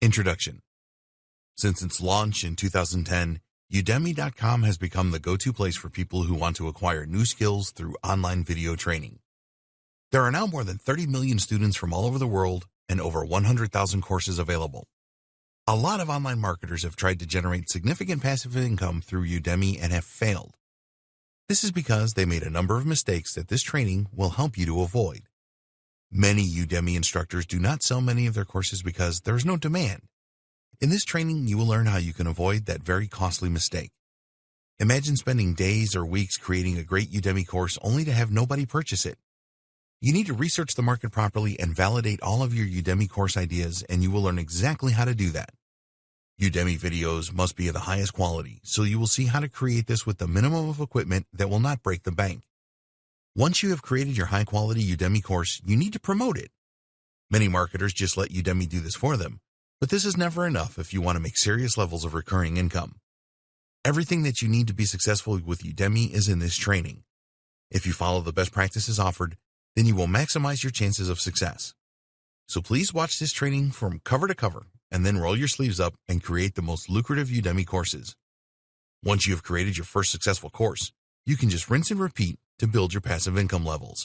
Introduction. Since its launch in 2010, Udemy.com has become the go-to place for people who want to acquire new skills through online video training. There are now more than 30 million students from all over the world and over 100,000 courses available. A lot of online marketers have tried to generate significant passive income through Udemy and have failed. This is because they made a number of mistakes that this training will help you to avoid. Many Udemy instructors do not sell many of their courses because there is no demand. In this training, you will learn how you can avoid that very costly mistake. Imagine spending days or weeks creating a great Udemy course only to have nobody purchase it. You need to research the market properly and validate all of your Udemy course ideas, and you will learn exactly how to do that. Udemy videos must be of the highest quality, so you will see how to create this with the minimum of equipment that will not break the bank. Once you have created your high-quality Udemy course, you need to promote it. Many marketers just let Udemy do this for them, but this is never enough if you want to make serious levels of recurring income. Everything that you need to be successful with Udemy is in this training. If you follow the best practices offered, then you will maximize your chances of success. So please watch this training from cover to cover, and then roll your sleeves up and create the most lucrative Udemy courses. Once you have created your first successful course, you can just rinse and repeat to build your passive income levels.